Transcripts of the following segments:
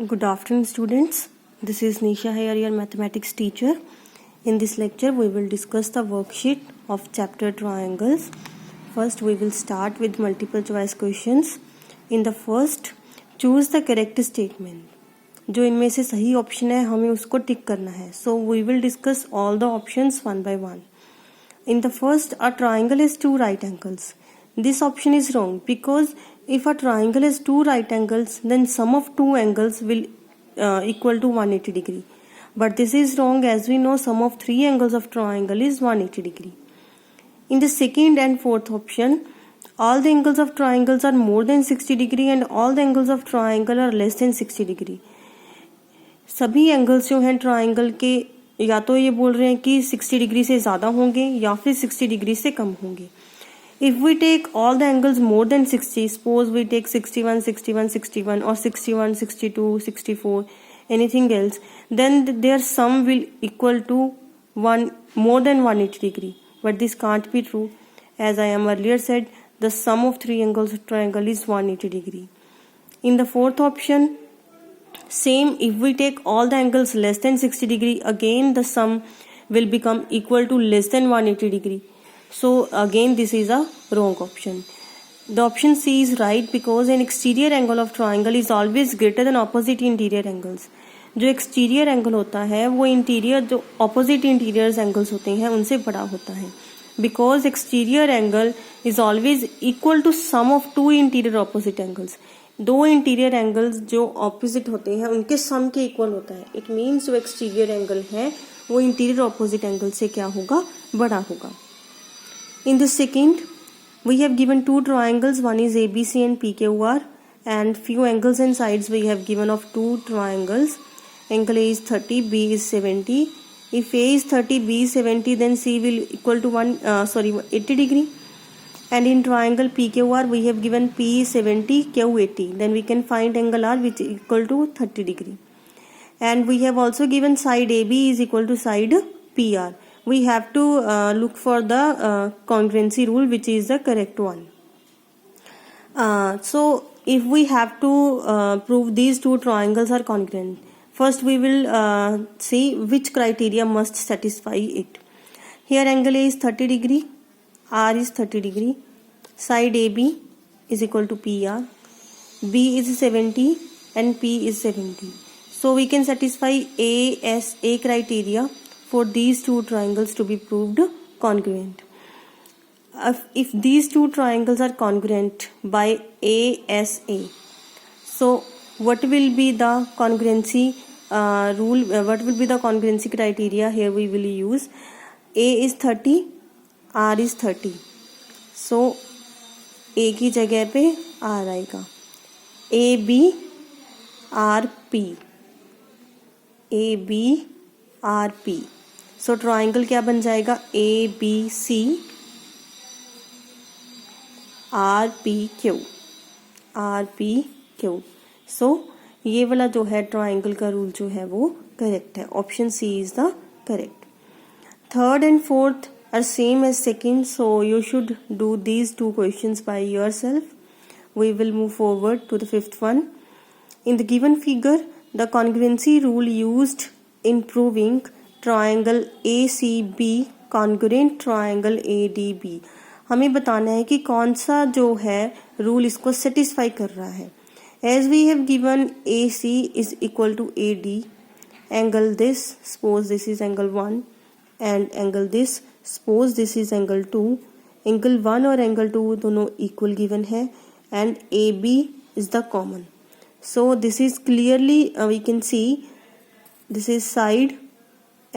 Good afternoon, students. This is Nisha here, your mathematics teacher. In this lecture, we will discuss the worksheet of chapter triangles. First, we will start with multiple choice questions. In the first, choose the correct statement. जो इनमें से सही option है हमें उसको टिक करना है. So we will discuss all the options one by one. In the first, a triangle has two right angles. This option is wrong because if a triangle has two right angles, then sum of two angles will equal to 180 degree. But this is wrong as we know sum of three angles of triangle is 180 degree. In the second and fourth option, all the angles of triangles are more than 60 degree and all the angles of triangle are less than 60 degree. सभी angles जो हैं triangle के या तो ये बोल रहे हैं कि 60 डिग्री से ज़्यादा होंगे या फिर 60 डिग्री से कम होंगे. If we take all the angles more than 60, suppose we take 61, 61, 61 or 61, 62, 64, anything else, then their sum will equal to more than 180 degree. But this can't be true. As I am earlier said, the sum of three angles of triangle is 180 degree. In the fourth option, same, if we take all the angles less than 60 degree, again the sum will become equal to less than 180 degree. So again this is a wrong option. The option C is right because an exterior angle of triangle is always greater than opposite interior angles. जो exterior angle होता है वो interior जो opposite interior angles होते हैं उनसे बड़ा होता है. Because exterior angle is always equal to sum of two interior opposite angles. दो इंटीरियर एंगल्स जो ऑपोजिट होते हैं उनके सम के इक्वल होता है. इट मीन्स जो एक्सटीरियर एंगल है वो इंटीरियर ऑपोजिट एंगल से क्या होगा, बड़ा होगा. In the second, we have given two triangles, one is ABC and PQR, and few angles and sides we have given of two triangles. Angle A is 30, B is 70. If A is 30, B is 70, then C will equal to 80 degree. And in triangle PQR, we have given P is 70, Q 80. Then we can find angle R which is equal to 30 degree. And we have also given side AB is equal to side PR. We have to look for the congruency rule which is the correct one. So if we have to prove these two triangles are congruent, first we will see which criteria must satisfy it. Here angle A is 30 degree, R is 30 degree, side AB is equal to PR, B is 70 and P is 70. So we can satisfy A criteria for these two triangles to be proved congruent. If these two triangles are congruent by ASA, so what will be the congruency rule, what will be the congruency criteria here we will use? A is 30, R is 30. So A की जगह पे R आएगा. AB RP, AB RP. So triangle क्या बन जाएगा, ABC RPQ, RPQ. सो ये वाला जो है ट्राइंगल का रूल जो है वो करेक्ट है. Option C is the correct. Third and fourth are same as second, so you should do these two questions by yourself. We will move forward to the fifth one. In the given figure the congruency rule used in proving triangle ACB congruent triangle ADB. हमें बताना है कि कौन सा जो है rule इसको satisfy कर रहा है. As we have given AC is equal to AD, angle this, suppose this is angle 1, and angle this, suppose this is angle 2. Angle 1 और angle 2 दोनों equal given है and AB is the common. So this is clearly we can see this is side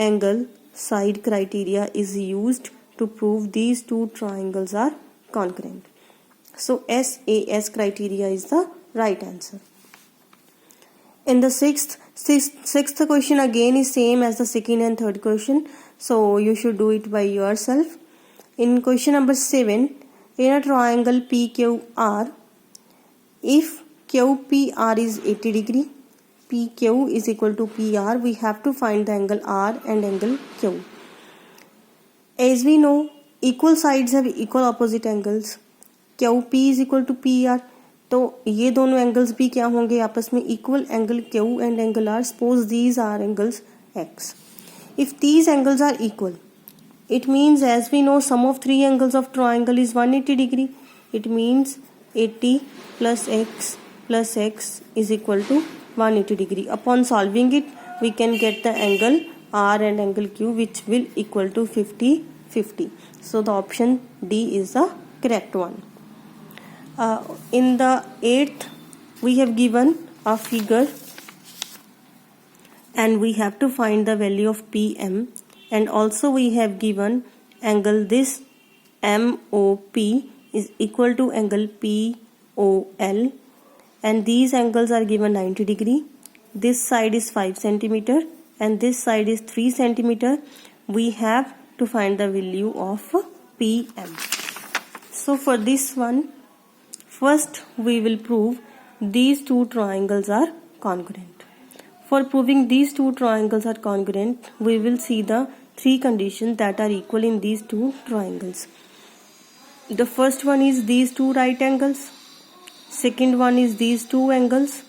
angle, side criteria is used to prove these two triangles are congruent. So SAS criteria is the right answer. In the sixth question again is same as the second and third question. So you should do it by yourself. In question number 7, in a triangle PQR, if QPR is 80 degree, PQ is equal to PR, we have to find the angle R and angle Q. As we know, equal sides have equal opposite angles. QP is equal to PR. तो ये दोनों angles भी क्या होंगे आपस में equal. Angle Q and angle R, suppose these are angles X. If these angles are equal, it means as we know sum of three angles of triangle is 180 degree. It means 80 plus x is equal to 180 degree. Upon solving it, we can get the angle R and angle Q, which will equal to 50-50. So the option D is the correct one. In the 8th, we have given a figure and we have to find the value of PM, and also we have given angle this MOP is equal to angle POL, and these angles are given 90 degree. This side is 5 centimeter and this side is 3 centimeter. We have to find the value of PM. So for this one, first we will prove these two triangles are congruent. For proving these two triangles are congruent, we will see the three conditions that are equal in these two triangles. The first one is these two right angles. Second one is these two angles.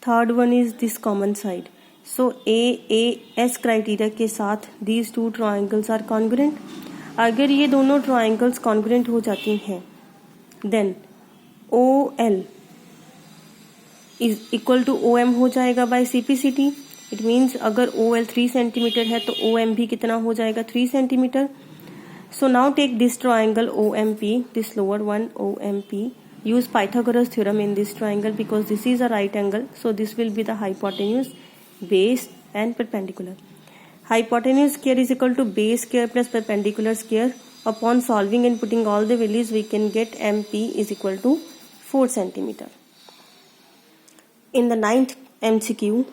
Third one is this common side. So AAS criteria के साथ these two triangles are congruent. अगर ये दोनों triangles congruent हो जाती हैं, then OL is equal to OM हो जाएगा by CPCT. It means अगर OL 3 सेंटीमीटर है तो OM भी कितना हो जाएगा 3 centimetre. So now take this triangle OMP, this lower one OMP. Use Pythagoras theorem in this triangle because this is a right angle. So this will be the hypotenuse, base and perpendicular. Hypotenuse square is equal to base square plus perpendicular square. Upon solving and putting all the values, we can get MP is equal to 4 centimeter. In the 9th MCQ,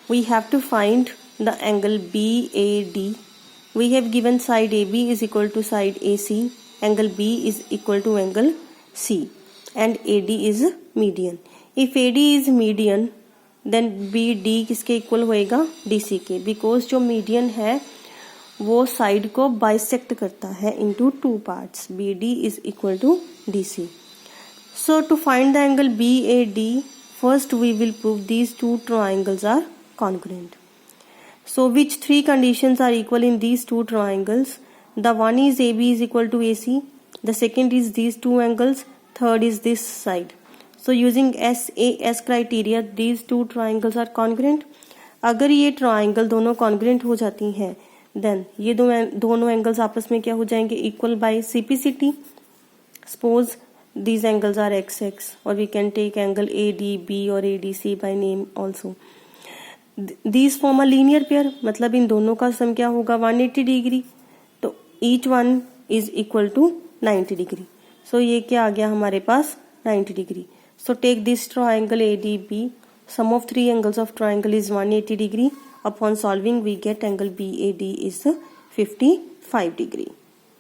we have to find the angle BAD. We have given side AB is equal to side AC, angle B is equal to angle C, and AD is median. If AD is median, then BD किसके equal होएगा DC के, because जो median है वो side को bisect करता है into two parts. BD is equal to DC. So to find the angle BAD, first we will prove these two triangles are congruent. So which three conditions are equal in these two triangles? The one is AB is equal to AC, the second is these two angles, third is this side. So using SAS criteria, these two triangles are congruent. अगर ये triangle दोनों congruent हो जाती हैं, then ये दोनों angles आपस में क्या हो जाएंगे equal by CPCT. Suppose these angles are XX, or we can take angle ADB or ADC by name also. These form a linear pair, मतलब इन दोनों का सम क्या होगा 180 डिग्री. तो each one is equal to 90 degree. So ये क्या आ गया हमारे पास 90 degree. So take this triangle ADB. Sum of three angles of triangle is 180 degree. Upon solving, we get angle BAD is 55 degree.